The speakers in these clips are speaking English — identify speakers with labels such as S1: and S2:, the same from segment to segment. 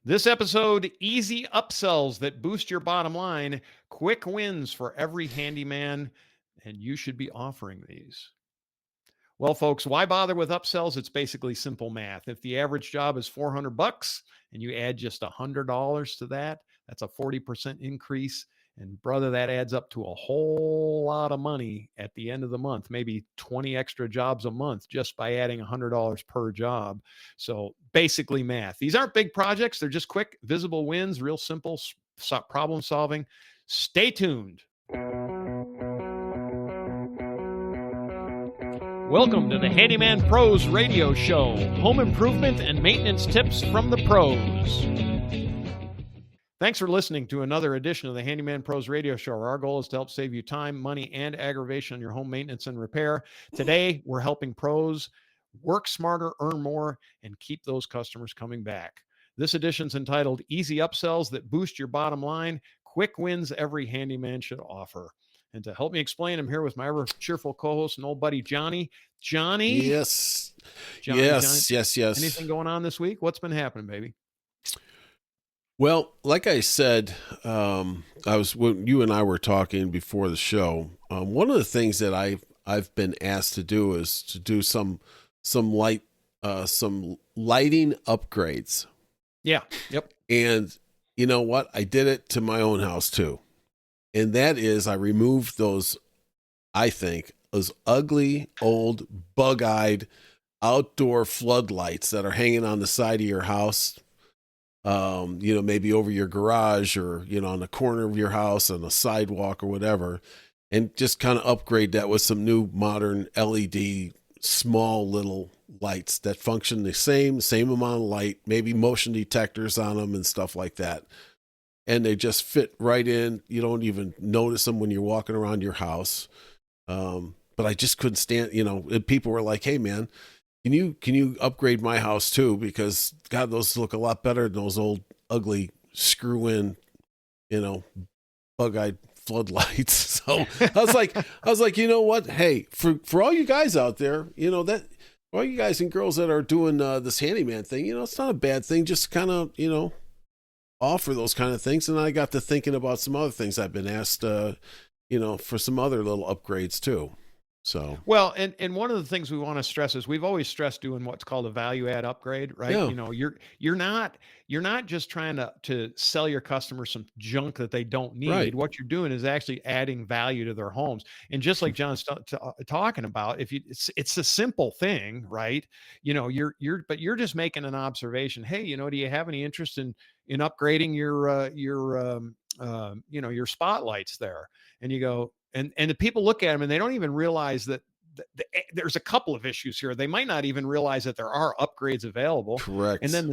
S1: This episode, easy upsells that boost your bottom line, quick wins for every handyman, and you should be offering these. Well, folks, why bother with upsells? It's basically simple math. If the average job is $400 and you add just $100 to that, that's a 40% increase. And brother, that adds up to a whole lot of money at the end of the month, maybe 20 extra jobs a month just by adding $100 per job. So basically math. These aren't big projects. They're just quick, visible wins, real simple problem solving. Stay tuned. Welcome to the Handyman Pros Radio Show, home improvement and maintenance tips from the pros. Thanks for listening to another edition of the Handyman Pros Radio Show. Our goal is to help save you time, money, and aggravation on your home maintenance and repair. Today, we're helping pros work smarter, earn more, and keep those customers coming back. This edition's entitled Easy Upsells That Boost Your Bottom Line, Quick Wins Every Handyman Should Offer. And to help me explain, I'm here with my ever cheerful co-host and old buddy, Johnny. Johnny?
S2: Yes.
S1: Johnny.
S2: Yes.
S1: Anything going on this week? What's been happening, baby?
S2: Well, like I said, when you and I were talking before the show, one of the things that I've been asked to do is to do some lighting upgrades.
S1: Yeah. Yep.
S2: And you know what? I did it to my own house too. And that is, I removed those ugly, old, bug-eyed outdoor floodlights that are hanging on the side of your house, maybe over your garage or, on the corner of your house, on the sidewalk or whatever, and just kind of upgrade that with some new modern LED, small little lights that function the same amount of light, maybe motion detectors on them and stuff like that. And they just fit right in. You don't even notice them when you're walking around your house. But I just couldn't stand, and people were like, hey man, can you upgrade my house too? Because God, those look a lot better than those old, ugly screw in, bug-eyed floodlights. So I was like, you know what? Hey, for all you guys out there, all you guys and girls that are doing this handyman thing, it's not a bad thing. Just kind of, offer those kind of things. And I got to thinking about some other things I've been asked, for some other little upgrades too. So,
S1: well, and one of the things we want to stress is we've always stressed doing what's called a value add upgrade, right?
S2: Yeah.
S1: You're not just trying to sell your customers some junk that they don't need.
S2: Right.
S1: What you're doing is actually adding value to their homes. And just like John's talking about, it's a simple thing, right? But you're just making an observation. Hey, do you have any interest in upgrading your spotlights there? And you go, and the people look at them and they don't even realize that there's a couple of issues here. They might not even realize that there are upgrades available.
S2: Correct.
S1: And then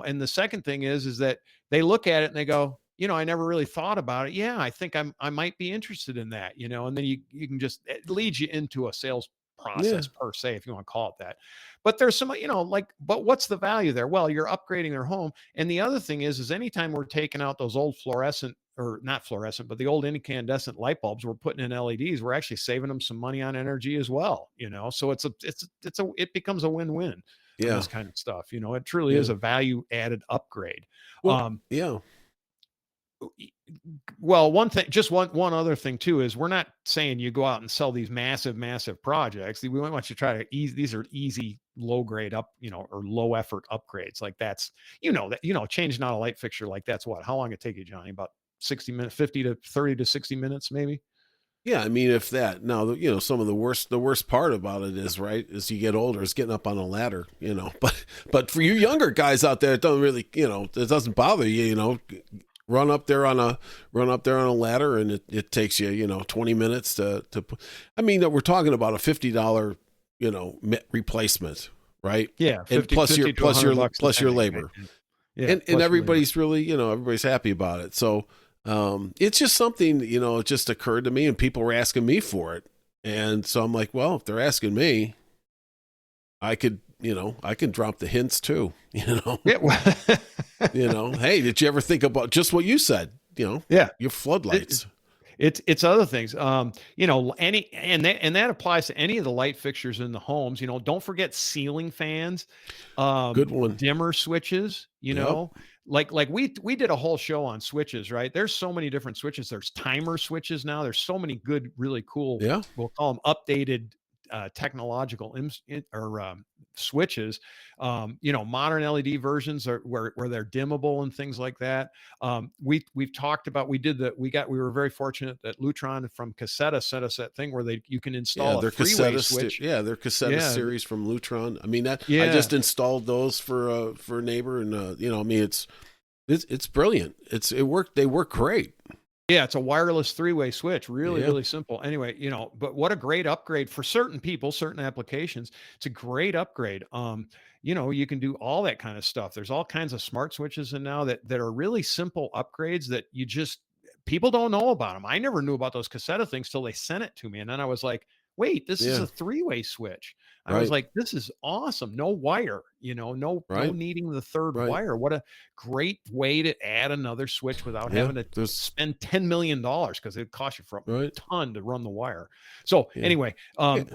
S1: and the second thing is that they look at it and they go, I never really thought about it. Yeah, I think I might be interested in that, and then you can just, it leads you into a sales process per se, if you want to call it that. But there's some, but what's the value there? Well, you're upgrading their home. And the other thing is anytime we're taking out those old not fluorescent, but the old incandescent light bulbs, we're putting in LEDs, we're actually saving them some money on energy as well, so it becomes a win-win.
S2: Yeah.
S1: This kind of stuff, it truly is a value added upgrade.
S2: Well, yeah.
S1: Well, one other thing too is we're not saying you go out and sell these massive projects. We want you to try to these are easy, low grade up, or low effort upgrades. Like that's, changing out a light fixture like that's how long it take you, Johnny? About 60 minutes, 50 to 30 to 60 minutes, maybe.
S2: Yeah. I mean, if that now, some of the worst part about it is as you get older, is getting up on a ladder, but for you younger guys out there, it don't really, it doesn't bother you, run up there on a ladder and it takes you, 20 minutes to put, we're talking about a $50, replacement, right?
S1: Yeah. 50,
S2: and plus
S1: 50
S2: your labor.
S1: Yeah.
S2: And everybody's really, everybody's happy about it. So, it's just something, it just occurred to me and people were asking me for it. And so I'm like, well, if they're asking me, I can drop the hints too,
S1: Yeah.
S2: Hey, did you ever think about just what you said?
S1: Yeah.
S2: Your floodlights.
S1: It's other things. Any and that applies to any of the light fixtures in the homes. Don't forget ceiling fans,
S2: Good one.
S1: dimmer switches.
S2: Yep.
S1: Like we did a whole show on switches, right? There's so many different switches. There's timer switches now. There's so many good, really cool.
S2: Yeah.
S1: We'll call them updated technological switches. Modern LED versions are where they're dimmable and things like that. We've talked about we were very fortunate that Lutron from Cassetta sent us that thing where you can
S2: Yeah,
S1: install a three-way switch.
S2: their Cassetta
S1: Yeah,
S2: series from Lutron. I mean that I
S1: yeah,
S2: just installed those for a neighbor, and I mean it's brilliant. It worked. They work great.
S1: yeah. It's a wireless three-way switch. Really,
S2: Yeah.
S1: really simple. Anyway, but what a great upgrade for certain people, certain applications. It's a great upgrade. You can do all that kind of stuff. There's all kinds of smart switches in now that are really simple upgrades that people don't know about them. I never knew about those Cassetta things till they sent it to me. And then I was like, wait, this is
S2: Yeah.
S1: a three-way switch. I was
S2: Right.
S1: like, this is awesome. No wire, no
S2: Right.
S1: needing the third
S2: Right.
S1: wire. What a great way to add another switch without
S2: Yeah.
S1: having to
S2: There's
S1: spend $10 million because it costs you for a
S2: right.
S1: ton to run the wire. So
S2: Yeah.
S1: anyway,
S2: Yeah.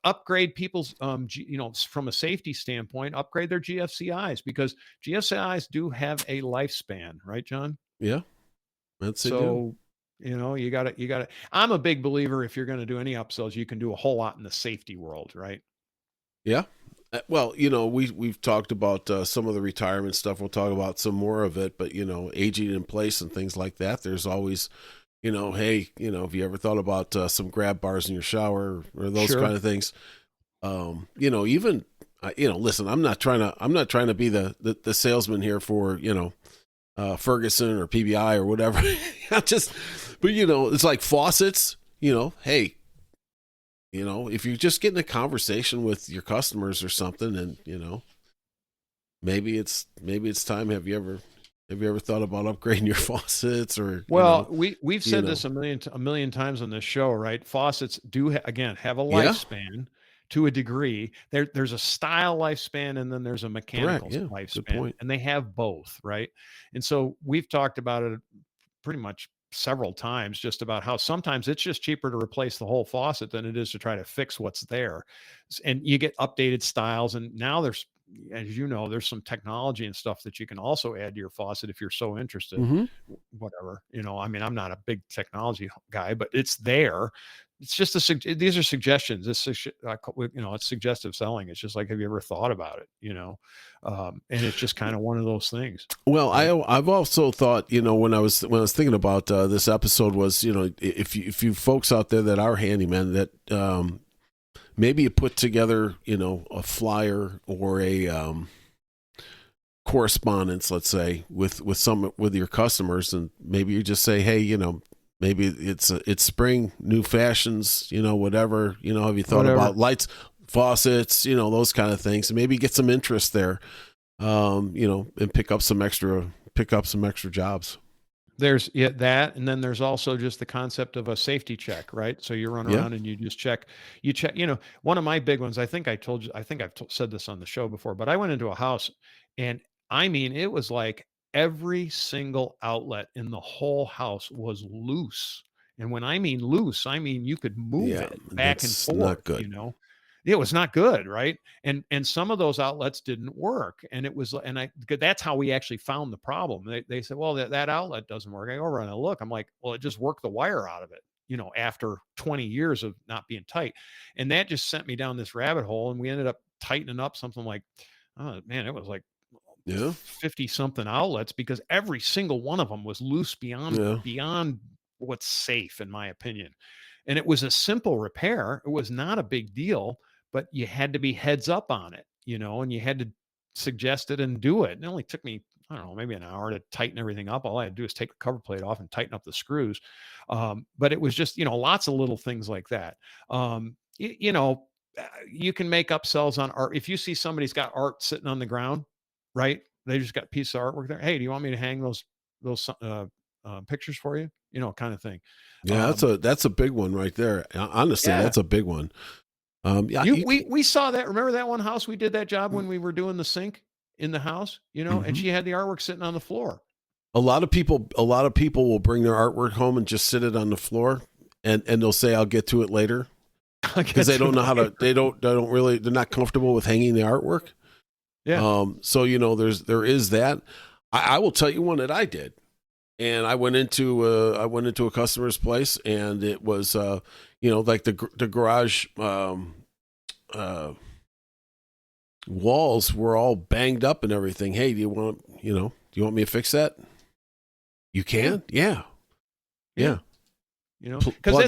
S1: upgrade people's from a safety standpoint, upgrade their GFCIs because GFCIs do have a lifespan, right, John?
S2: Yeah. That's they do.
S1: So, you got to. I'm a big believer if you're going to do any upsells, you can do a whole lot in the safety world, right?
S2: Yeah. Well, we've talked about some of the retirement stuff. We'll talk about some more of it, but aging in place and things like that. There's always, hey, have you ever thought about some grab bars in your shower or those
S1: Sure.
S2: kind of things? Even listen, I'm not trying to be the salesman here for Ferguson or PBI or whatever. But it's like faucets. Hey, if you're just getting a conversation with your customers or something, and maybe it's time. Have you ever thought about upgrading your faucets or
S1: Well, we've
S2: you
S1: said
S2: know
S1: this a million times on this show, right? Faucets do again have a
S2: yeah,
S1: lifespan to a degree. There's a style lifespan and then there's a
S2: correct,
S1: mechanical
S2: yeah, good
S1: lifespan,
S2: point.
S1: and they have both, right? And so we've talked about it pretty much several times just about how sometimes it's just cheaper to replace the whole faucet than it is to try to fix what's there. And you get updated styles. And now as you know, there's some technology and stuff that you can also add to your faucet if you're so interested.
S2: Hmm.
S1: Whatever, I mean, I'm not a big technology guy, but it's there. It's just these are suggestions. It's suggestive selling. It's just like, have you ever thought about it? And it's just kind of one of those things,
S2: Well,
S1: right?
S2: I've also thought, when I was thinking about this episode was, if you folks out there that are handymen that maybe you put together, a flyer or a correspondence, let's say, with your customers, and maybe you just say, hey, maybe it's spring, new fashions, whatever, have you thought
S1: Whatever.
S2: about lights, faucets, those kind of things, and maybe get some interest there, and pick up some extra jobs.
S1: There's that, and then there's also just the concept of a safety check, right? So you run
S2: Yeah.
S1: around and you check. One of my big ones. I think I told you. I think I've said this on the show before, but I went into a house, and I mean, it was like every single outlet in the whole house was loose. And when I mean loose, I mean you could move
S2: Yeah.
S1: it back and
S2: That's not
S1: forth.
S2: good.
S1: It was not good, right? And some of those outlets didn't work, and it was and I that's how we actually found the problem. They said, well, that outlet doesn't work. I go over and I look. I'm like, well, it just worked the wire out of it. After 20 years of not being tight, and that just sent me down this rabbit hole, and we ended up tightening up something like, oh man, it was like
S2: Yeah.
S1: 50 something outlets because every single one of them was loose
S2: Yeah.
S1: beyond what's safe in my opinion. And it was a simple repair. It was not a big deal, but you had to be heads up on it, and you had to suggest it and do it. And it only took me, I don't know, maybe an hour to tighten everything up. All I had to do is take the cover plate off and tighten up the screws. But it was just, lots of little things like that. You can make upsells on art. If you see somebody's got art sitting on the ground, right? They just got a piece of artwork there. Hey, do you want me to hang those pictures for you? Kind of thing.
S2: Yeah. That's
S1: Um,
S2: a big one right there. Honestly,
S1: yeah,
S2: that's a big one. Yeah.
S1: you we saw that. Remember that one house we did that job
S2: Mm,
S1: when we were doing the sink in the house, and
S2: mhm.
S1: she had the artwork sitting on the floor.
S2: A lot of people will bring their artwork home and just sit it on the floor, and they'll say, "I'll get to it later," because they don't know how to. They don't really. They're not comfortable with hanging the artwork.
S1: Yeah.
S2: So there is that. I will tell you one that I did, and I went into a customer's place, and it was like the garage walls were all banged up and everything. Hey, do you want me to fix that? You can, yeah. Plug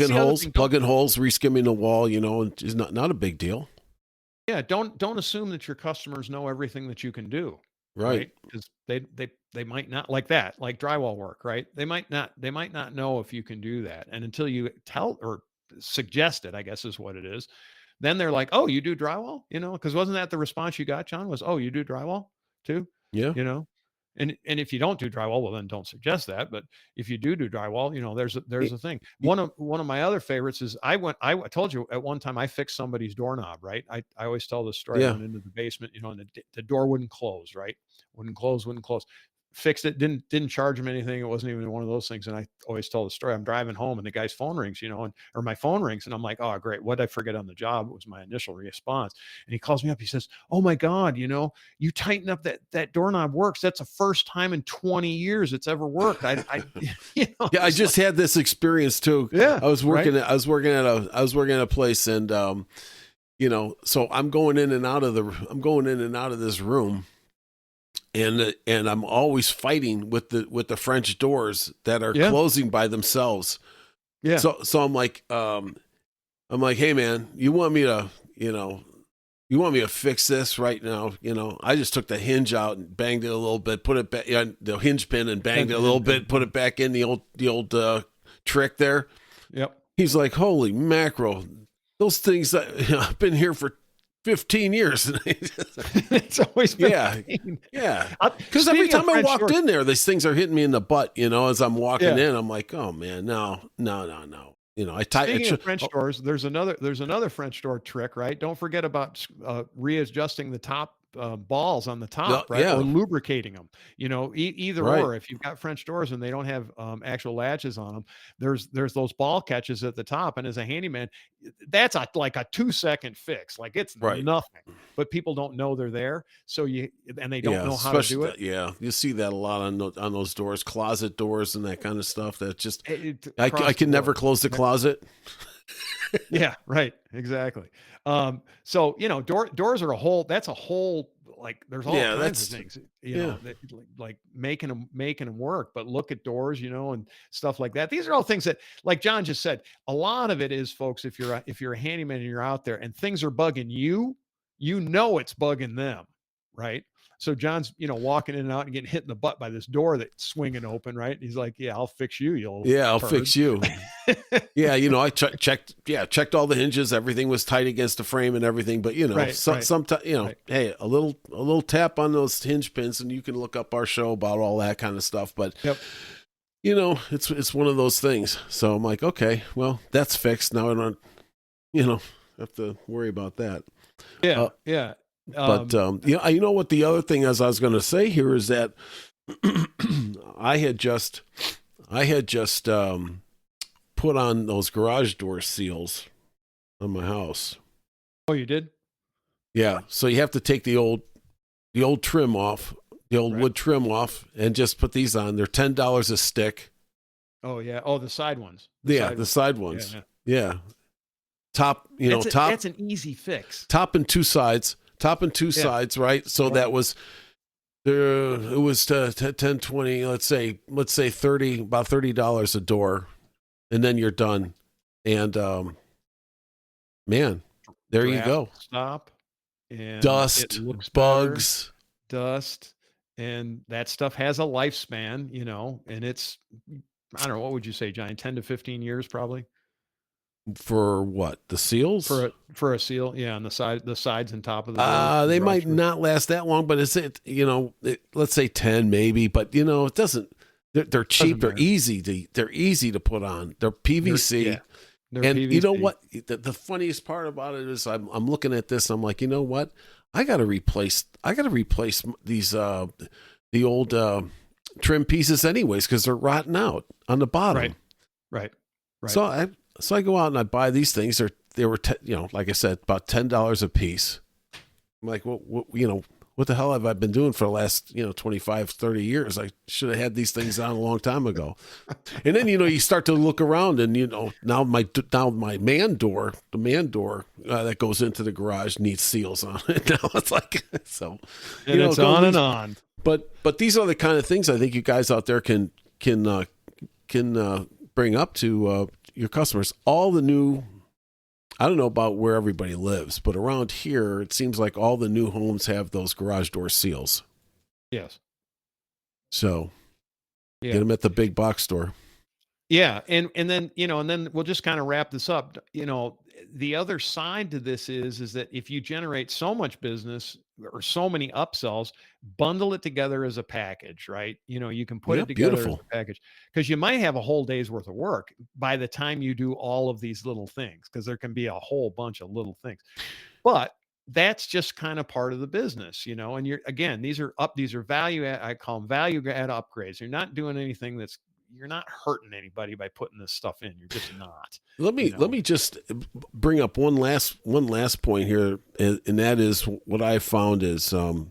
S2: in holes, reskimming the wall, is not a big deal.
S1: Yeah, don't assume that your customers know everything that you can do,
S2: right?
S1: Because they might not like that, like drywall work, right? They might not know if you can do that, and until you tell or suggest it, I guess is what it is. Then they're like, "Oh, you do drywall?" Because wasn't that the response you got, John? Was, "Oh, you do drywall too?"
S2: Yeah.
S1: And if you don't do drywall, well, then don't suggest that. But if you do drywall, there's a thing. One of my other favorites is I told you at one time I fixed somebody's doorknob, right? I always tell this story.
S2: Yeah.
S1: I went into the basement, and the door wouldn't close, right? Wouldn't close. Fixed it, didn't charge him anything. It wasn't even one of those things. And I always tell the story. I'm driving home and the guy's phone rings, or my phone rings, and I'm like, oh, great. What did I forget on the job? It was my initial response. And he calls me up. He says, oh my God, you tighten up that doorknob works. That's the first time in 20 years it's ever worked. I
S2: I just had this experience too.
S3: Yeah.
S2: I was working at a place, and so I'm going in and out of this room. And I'm always fighting with the French doors that are closing by themselves.
S3: Yeah.
S2: So I'm like, hey man, you want me to fix this right now? I just took the hinge out and banged it a little bit, put it back, the hinge pin, and banged it a little bit, put it back in the old trick there.
S3: Yep.
S2: He's like, holy mackerel, those things I've been here for 15 years.
S3: It's always been
S2: yeah. Because every time I walked in there, these things are hitting me in the butt, as I'm walking in. I'm like, oh man, no.
S3: Speaking of French doors, there's another French door trick, right? Don't forget about readjusting the top balls on the top, right? Or lubricating them. Either
S2: right.
S3: Or. If you've got French doors and they don't have actual latches on them, there's those ball catches at the top. And as a handyman, that's like a 2-second fix. Like it's nothing, but people don't know they're there. So they don't know how to do it.
S2: You see that a lot on those doors, closet doors and that kind of stuff. That just I can never close the closet.
S3: Yeah, right. Exactly. So doors are that's a whole, like there's all kinds of things, that, like making them work, but look at doors, and stuff like that. These are all things that, like John just said, a lot of it is, folks, if you're a handyman and you're out there and things are bugging you, it's bugging them, right? So John's, walking in and out and getting hit in the butt by this door that's swinging open, right? He's like, yeah, I'll fix you.
S2: I'll fix you. I checked all the hinges. Everything was tight against the frame and everything. But, sometimes, hey, a little tap on those hinge pins and you can look up our show about all that kind of stuff. But, it's one of those things. So I'm like, okay, well, that's fixed. Now I don't, have to worry about that.
S3: Yeah.
S2: But what the other thing as I was going to say here is that I had just put on those garage door seals on my house.
S3: Oh, you did?
S2: Yeah. So you have to take the old trim off, the old wood trim off, and just put these on. They're $10 a stick.
S3: Oh yeah. Oh, the side ones.
S2: The side ones. Yeah. Top.
S3: That's an easy fix.
S2: Top and two sides. Sides, right? So that was there. It was 10, 20, let's say 30, about $30 a door, and then you're done. And man, there you go.
S3: Stop. And
S2: dust, bugs,
S3: dust, and that stuff has a lifespan, and it's, I don't know, what would you say, Johnny? 10 to 15 years, probably.
S2: For what? The seals?
S3: For a seal, on the sides and top of the door.
S2: They might not last that long, but let's say 10 maybe, but it doesn't. They're cheap. They're easy to put on. They're PVC.
S3: They're
S2: and
S3: PVC.
S2: You know what? The funniest part about it is I'm looking at this. I'm like, you know what? I got to replace these the old trim pieces anyways because they're rotting out on the bottom.
S3: Right.
S2: So I go out and I buy these things. They were like I said, about $10 a piece. I'm like, well, what the hell have I been doing for the last 25, 30 years? I should have had these things on a long time ago. And then you start to look around, and now my man door, the man door that goes into the garage needs seals on it. Now it's like so.
S3: And it's on and on.
S2: But these are the kind of things I think you guys out there can bring up to your customers. All the new, I don't know about where everybody lives, but around here, it seems like all the new homes have those garage door seals.
S3: Yes.
S2: So get them at the big box store.
S3: Yeah. And then, and then we'll just kind of wrap this up. The other side to this is that if you generate so much business or so many upsells, bundle it together as a package, right? You can put it together as a package, because you might have a whole day's worth of work by the time you do all of these little things, because there can be a whole bunch of little things. But that's just kind of part of the business, and these are value add, I call them value add upgrades. You're not doing anything you're not hurting anybody by putting this stuff in. You're just not.
S2: Let me just bring up one last point here, and that is what I found is the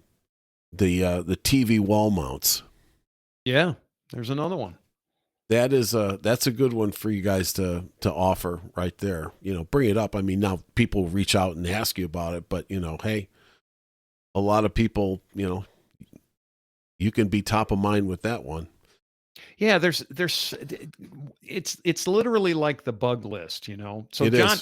S2: TV wall mounts.
S3: Yeah, there's another one.
S2: That's a good one for you guys to offer right there. Bring it up. I mean, now people reach out and ask you about it, but hey, a lot of people, you can be top of mind with that one.
S3: Yeah, it's literally like the bug list, So John,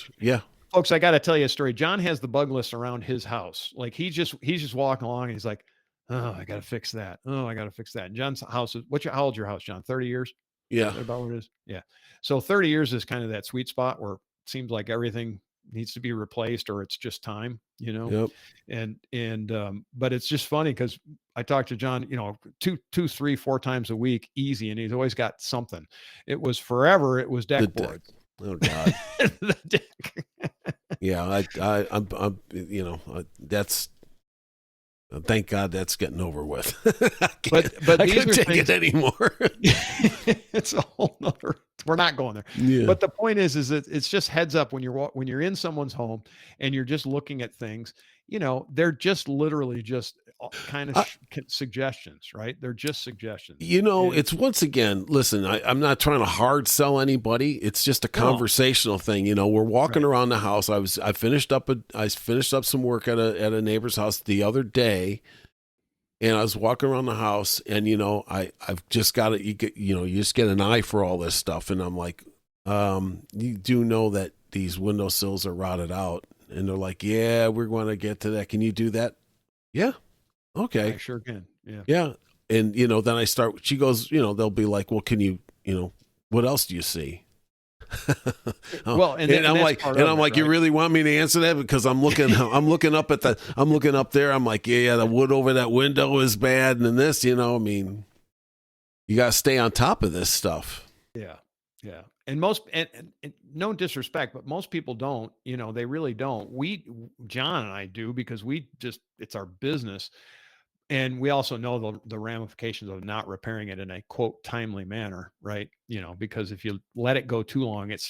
S3: folks, I got to tell you a story. John has the bug list around his house. Like he's just walking along and he's like, oh, I got to fix that. Oh, I got to fix that. And John's house is, how old's your house, John? 30 years?
S2: Yeah.
S3: Is that about what it is? Yeah. So 30 years is kind of that sweet spot where it seems like everything needs to be replaced, or it's just time,
S2: Yep.
S3: But it's just funny because I talk to John, 2, 3, 4 times a week, easy. And he's always got something. It was deck boards.
S2: Oh God.
S3: The deck.
S2: Yeah. I'm that's, thank God that's getting over with.
S3: but
S2: I
S3: these
S2: can't
S3: are
S2: take
S3: things,
S2: it anymore.
S3: It's a whole nother, we're not going there.
S2: Yeah.
S3: But the point is that it's just heads up when you're in someone's home and you're just looking at things, they're just literally just kind of suggestions, right? They're just suggestions.
S2: It's once again, listen, I'm not trying to hard sell anybody. It's just a conversational thing. We're walking around the house. I finished up some work at a neighbor's house the other day, and I was walking around the house, and I've just got it. You just get an eye for all this stuff, and I'm like, you do know that these windowsills are rotted out, and they're like, yeah, we're going to get to that. Can you do that? Yeah. Okay.
S3: I sure can. Yeah.
S2: Yeah. And, then she goes, they'll be like, well, can you, what else do you see?
S3: Well, and
S2: I'm like, right? You really want me to answer that? Because I'm looking up there. I'm like, yeah, the wood over that window is bad. And then this, I mean, you got to stay on top of this stuff.
S3: Yeah. Yeah. And and no disrespect, but most people don't, they really don't. John and I do, because it's our business. And we also know the ramifications of not repairing it in a quote timely manner, right? Because if you let it go too long, it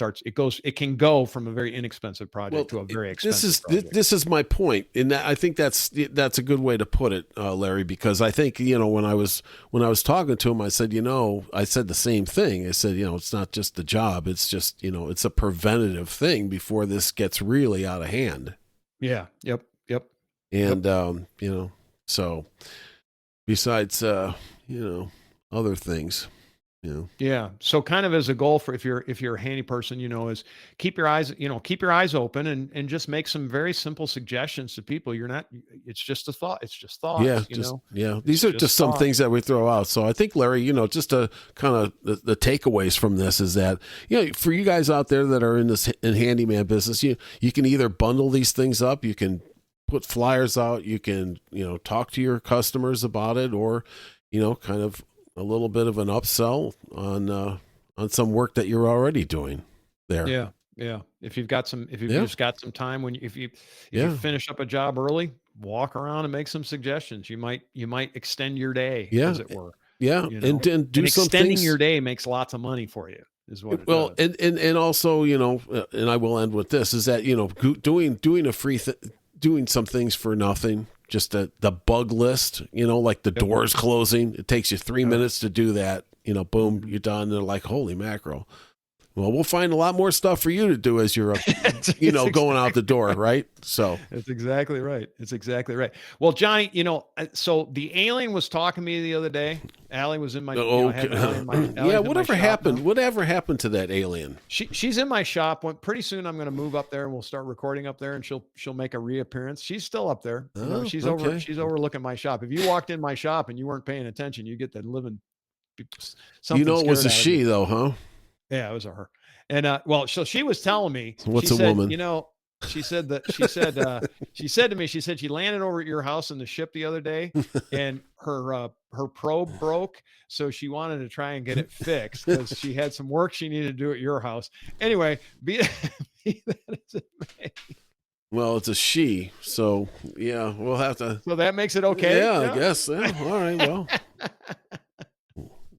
S3: can go from a very inexpensive project to a very expensive project.
S2: This is my point. And I think that's a good way to put it, Larry, because I think, when I was talking to him, I said, I said the same thing. I said, it's not just the job. It's just, it's a preventative thing before this gets really out of hand.
S3: Yeah. Yep.
S2: And, so besides, other things,
S3: Yeah. So kind of as a goal for, if you're a handy person, is keep your eyes open and just make some very simple suggestions to people. It's just a thought. It's just thoughts.
S2: Yeah. These are just some things that we throw out. So I think, Larry, just to kind of the takeaways from this is that, for you guys out there that are in handyman business, you can either bundle these things up, you can put flyers out, you can, talk to your customers about it, or, kind of a little bit of an upsell on some work that you're already doing there.
S3: Yeah. Yeah. If you've just got some time, if you finish up a job early, walk around and make some suggestions. You might extend your day, as it were.
S2: Yeah.
S3: You know?
S2: And do
S3: and
S2: some
S3: extending
S2: things.
S3: your day makes lots of money for you is what it
S2: Well,
S3: does.
S2: and also, you know, and I will end with this, is that, you know, doing a free doing some things for nothing, just the bug list, you know, like the doors closing. It takes you 3 minutes to do that. You know, boom, you're done. They're like, holy mackerel. Well, we'll find a lot more stuff for you to do as you're, you know, going out the door, right? So
S3: that's exactly right. It's exactly right. Well, Johnny, you know, so the alien was talking to me the other day. Allie was in my,
S2: yeah. Whatever happened? Now. Whatever happened to that alien?
S3: She's in my shop. Pretty soon, I'm going to move up there and we'll start recording up there, and she'll make a reappearance. She's still up there. You know, she's overlooking my shop. If you walked in my shop and you weren't paying attention, you get the living.
S2: You know, it was a she though, huh?
S3: Yeah, it was her. And well, so she was telling me,
S2: what's a woman?
S3: You know, she said she said to me, she said she landed over at your house in the ship the other day, and her probe broke, so she wanted to try and get it fixed because she had some work she needed to do at your house. Anyway, be that as it may.
S2: Well, it's a she, so yeah, we'll have to.
S3: So that makes it okay.
S2: Yeah, I guess. Yeah. All right. Well,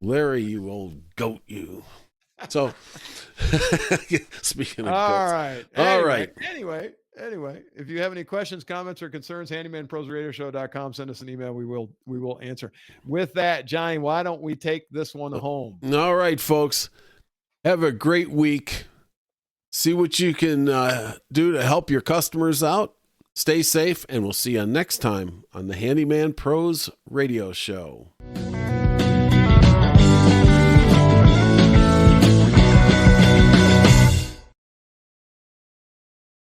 S2: Larry, you old goat, you. So, speaking of goats. All right.
S3: Anyway, if you have any questions, comments, or concerns, handymanprosradioshow.com, send us an email. We will answer. With that, Johnny, why don't we take this one home?
S2: All right, folks. Have a great week. See what you can do to help your customers out. Stay safe, and we'll see you next time on the Handyman Pros Radio Show.